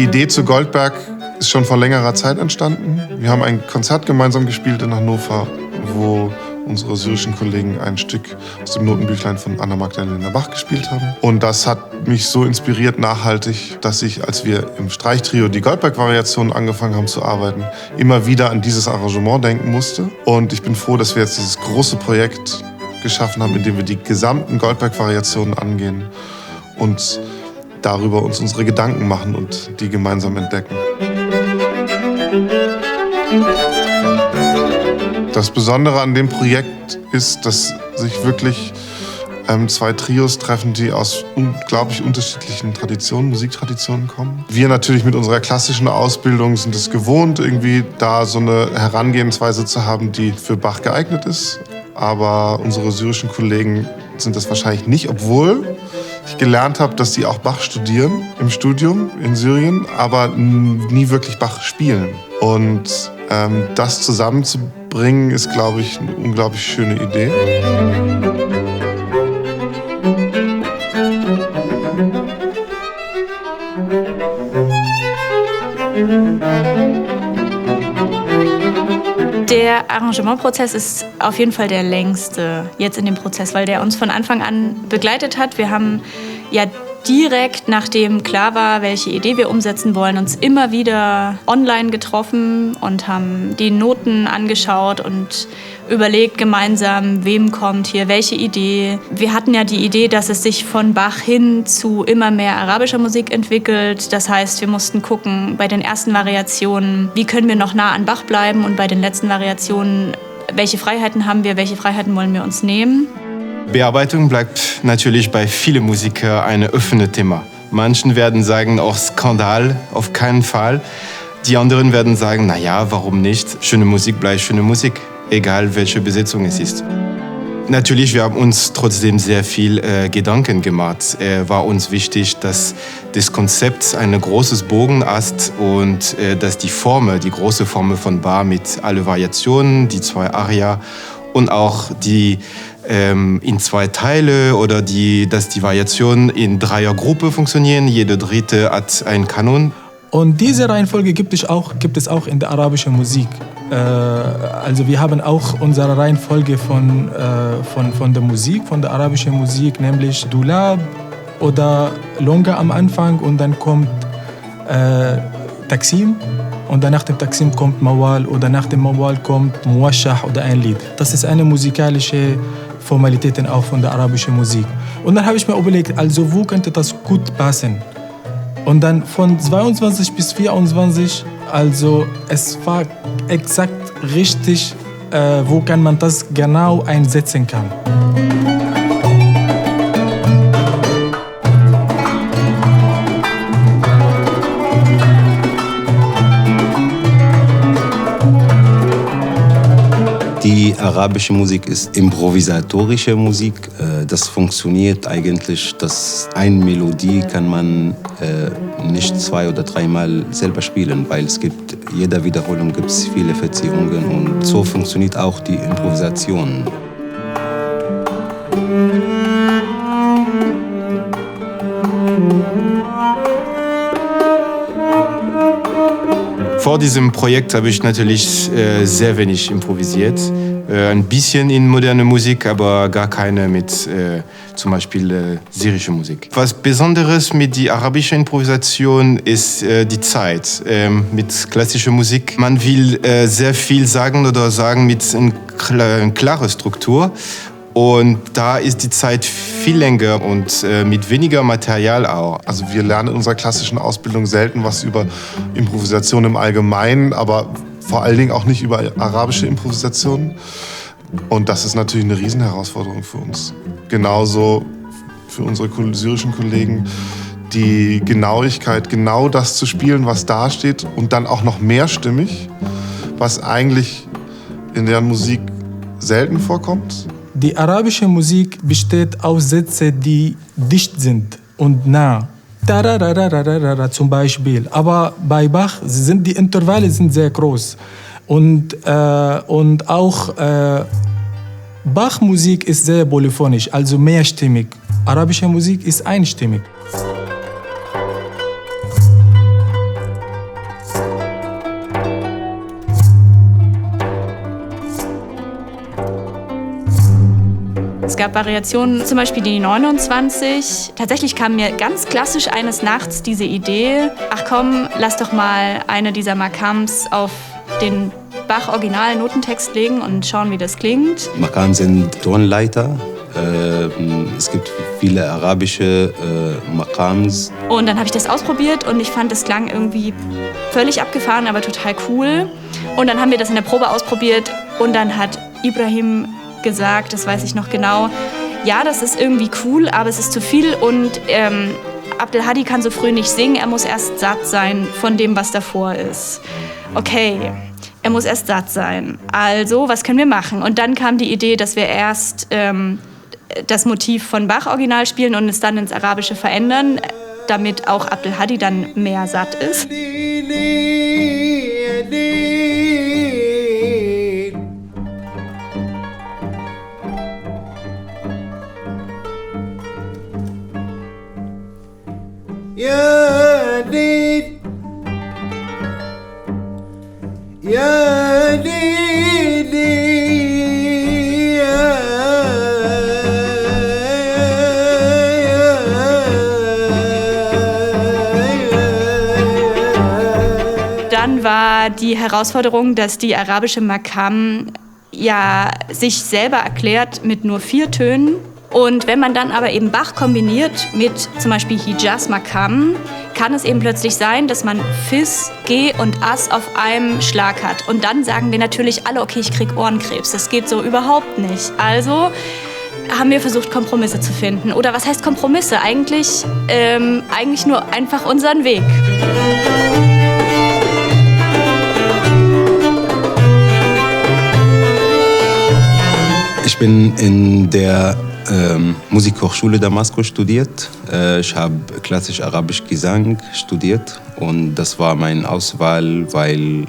Idee zu Goldberg ist schon vor längerer Zeit entstanden. Wir haben ein Konzert gemeinsam gespielt in Hannover, wo unsere syrischen Kollegen ein Stück aus dem Notenbüchlein von Anna Magdalena Bach gespielt haben. Und das hat mich so inspiriert nachhaltig, dass ich, als wir im Streichtrio die Goldberg-Variationen angefangen haben zu arbeiten, immer wieder an dieses Arrangement denken musste. Und ich bin froh, dass wir jetzt dieses große Projekt geschaffen haben, in dem wir die gesamten Goldberg-Variationen angehen und darüber uns unsere Gedanken machen und die gemeinsam entdecken. Das Besondere an dem Projekt ist, dass sich wirklich zwei Trios treffen, die aus unglaublich unterschiedlichen Traditionen, Musiktraditionen kommen. Wir natürlich mit unserer klassischen Ausbildung sind es gewohnt, irgendwie da so eine Herangehensweise zu haben, die für Bach geeignet ist. Aber unsere syrischen Kollegen sind das wahrscheinlich nicht, obwohl ich gelernt habe, dass sie auch Bach studieren im Studium in Syrien, aber nie wirklich Bach spielen. Und das zusammenzubringen, ist, glaube ich, eine unglaublich schöne Idee. Der Arrangementprozess ist auf jeden Fall der längste jetzt in dem Prozess, weil der uns von Anfang an begleitet hat. Wir haben ja direkt, nachdem klar war, welche Idee wir umsetzen wollen, uns immer wieder online getroffen und haben die Noten angeschaut und überlegt gemeinsam, wem kommt hier welche Idee. Wir hatten ja die Idee, dass es sich von Bach hin zu immer mehr arabischer Musik entwickelt. Das heißt, wir mussten gucken bei den ersten Variationen, wie können wir noch nah an Bach bleiben, und bei den letzten Variationen, welche Freiheiten haben wir, welche Freiheiten wollen wir uns nehmen. Bearbeitung bleibt natürlich bei vielen Musikern ein offenes Thema. Manchen werden sagen, auch Skandal, auf keinen Fall. Die anderen werden sagen, naja, warum nicht? Schöne Musik bleibt schöne Musik, egal welche Besetzung es ist. Natürlich, wir haben uns trotzdem sehr viel Gedanken gemacht. War uns wichtig, dass das Konzept ein großes Bogen ist und dass die große Form von Bach mit allen Variationen, die 2 Aria und auch die in 2 Teile oder dass die Variationen in 3er-Gruppe funktionieren. Jede dritte hat einen Kanon. Und diese Reihenfolge gibt es auch in der arabischen Musik. Also wir haben auch unsere Reihenfolge von der Musik, von der arabischen Musik, nämlich Dulab oder Longa am Anfang, und dann kommt Taksim. Und dann nach dem Taksim kommt Mawal, oder nach dem Mawal kommt Muwashah oder ein Lied. Das ist eine musikalische Formalität auch von der arabischen Musik. Und dann habe ich mir überlegt, also wo könnte das gut passen? Und dann von 22 bis 24, also es war exakt richtig, wo kann man das genau einsetzen kann. Die arabische Musik ist improvisatorische Musik. Das funktioniert eigentlich, dass eine Melodie kann man nicht 2 oder 3 Mal selber spielen, weil es gibt, jeder Wiederholung gibt es viele Verzierungen, und so funktioniert auch die Improvisation. Vor diesem Projekt habe ich natürlich sehr wenig improvisiert. Ein bisschen in moderne Musik, aber gar keine mit zum Beispiel syrischer Musik. Was Besonderes mit der arabischen Improvisation ist die Zeit. Mit klassischer Musik, man will sehr viel sagen mit einer klaren Struktur. Und da ist die Zeit viel länger und mit weniger Material auch. Also wir lernen in unserer klassischen Ausbildung selten was über Improvisation im Allgemeinen, aber vor allen Dingen auch nicht über arabische Improvisation. Und das ist natürlich eine Riesenherausforderung für uns. Genauso für unsere syrischen Kollegen, die Genauigkeit, genau das zu spielen, was da steht, und dann auch noch mehrstimmig, was eigentlich in deren Musik selten vorkommt. Die arabische Musik besteht aus Sätzen, die dicht sind und nah. Tararararara zum Beispiel. Aber bei Bach sind die Intervalle sehr groß. Und auch Bach-Musik ist sehr polyphonisch, also mehrstimmig. Arabische Musik ist einstimmig. Es gab Variationen, zum Beispiel die 29. Tatsächlich kam mir ganz klassisch eines Nachts diese Idee, ach komm, lass doch mal eine dieser Makams auf den Bach-Original-Notentext legen und schauen, wie das klingt. Makam sind Tonleiter. Es gibt viele arabische Makams. Und dann habe ich das ausprobiert und ich fand, es klang irgendwie völlig abgefahren, aber total cool. Und dann haben wir das in der Probe ausprobiert und dann hat Ibrahim gesagt, das weiß ich noch genau, ja, das ist irgendwie cool, aber es ist zu viel und Abdelhadi kann so früh nicht singen, er muss erst satt sein von dem, was davor ist. Okay, er muss erst satt sein. Also, was können wir machen? Und dann kam die Idee, dass wir erst das Motiv von Bach original spielen und es dann ins Arabische verändern, damit auch Abdelhadi dann mehr satt ist. يا ليل يا ليل Dann war die Herausforderung, dass die arabische Makam ja sich selber erklärt mit nur 4 Tönen. Und wenn man dann aber eben Bach kombiniert mit zum Beispiel Hijaz Makam, kann es eben plötzlich sein, dass man Fis, G und As auf einem Schlag hat. Und dann sagen wir natürlich alle, okay, ich krieg Ohrenkrebs. Das geht so überhaupt nicht. Also haben wir versucht, Kompromisse zu finden. Oder was heißt Kompromisse? Eigentlich nur einfach unseren Weg. Ich bin in der Musikhochschule Damaskus studiert. Ich habe klassisch Arabisch Gesang studiert und das war meine Auswahl, weil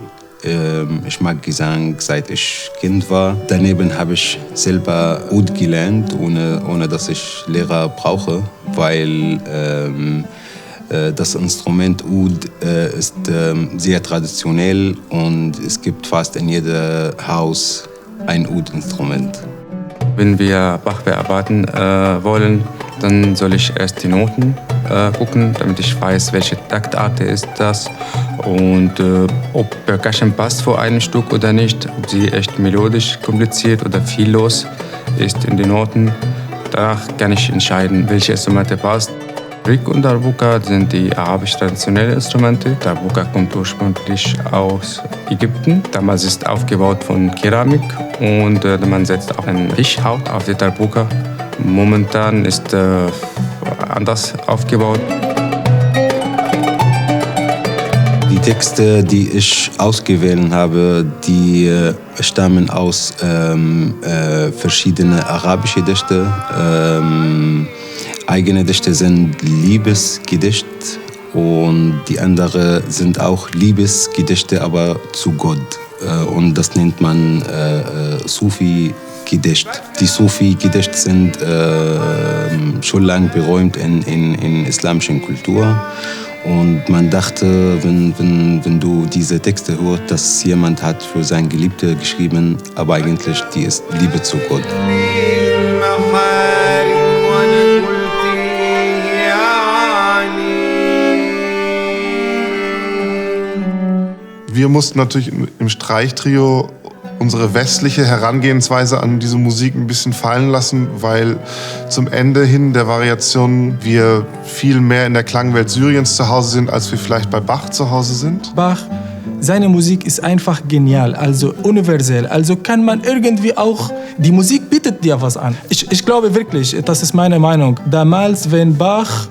ich mag Gesang, seit ich Kind war. Daneben habe ich selber Oud gelernt, ohne dass ich Lehrer brauche, weil das Instrument Oud ist sehr traditionell und es gibt fast in jedem Haus ein Oud-Instrument. Wenn wir Bach bearbeiten wollen, dann soll ich erst die Noten gucken, damit ich weiß, welche Taktart ist das und ob Percussion passt vor einem Stück oder nicht, ob sie echt melodisch kompliziert oder viel los ist in den Noten. Danach kann ich entscheiden, welche Instrumente passt. Rik und Darbuka sind die arabisch-traditionellen Instrumente. Darbuka kommt ursprünglich aus Ägypten. Damals ist aufgebaut von Keramik und man setzt auch eine Fischhaut auf die Darbuka. Momentan ist anders aufgebaut. Die Texte, die ich ausgewählt habe, die stammen aus verschiedenen arabischen Dichten. Eigene Dichte sind Liebesgedichte und die anderen sind auch Liebesgedichte, aber zu Gott. Und das nennt man Sufi-Gedicht. Die Sufi-Gedichte sind schon lange berühmt in islamischen Kultur. Und man dachte, wenn du diese Texte hörst, dass jemand hat für seine Geliebte geschrieben, aber eigentlich die ist Liebe zu Gott. Wir mussten natürlich im Streichtrio unsere westliche Herangehensweise an diese Musik ein bisschen fallen lassen, weil zum Ende hin der Variation wir viel mehr in der Klangwelt Syriens zu Hause sind, als wir vielleicht bei Bach zu Hause sind. Bach, seine Musik ist einfach genial, also universell. Also kann man irgendwie auch, die Musik bietet dir was an. Ich glaube wirklich, das ist meine Meinung, damals, wenn Bach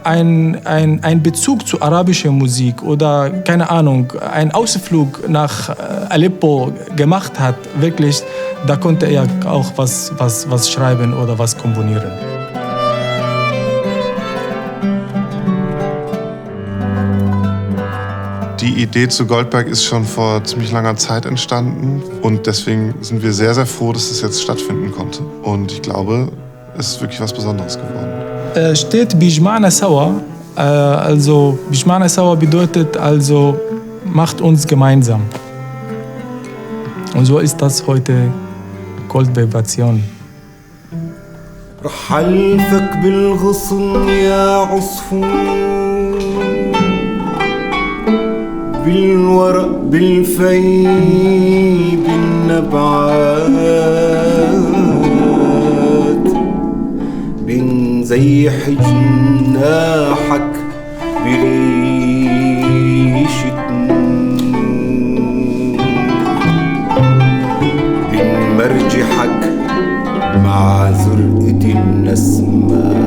ein Bezug zu arabischer Musik oder, keine Ahnung, einen Ausflug nach Aleppo gemacht hat, wirklich, da konnte er auch was schreiben oder was komponieren. Die Idee zu Goldberg ist schon vor ziemlich langer Zeit entstanden und deswegen sind wir sehr, sehr froh, dass es jetzt stattfinden konnte. Und ich glaube, es ist wirklich was Besonderes geworden. Steht Bijma'na Sawa, also Bijma'na Sawa bedeutet also macht uns gemeinsam. Und so ist das heute Goldberg-Version. رح حلفك بالغصن يا عصفور، بالورق بالفي بالنبعات، بنزيح جناحك بريشة نور، بنمرجحك مع زرقة النسمات.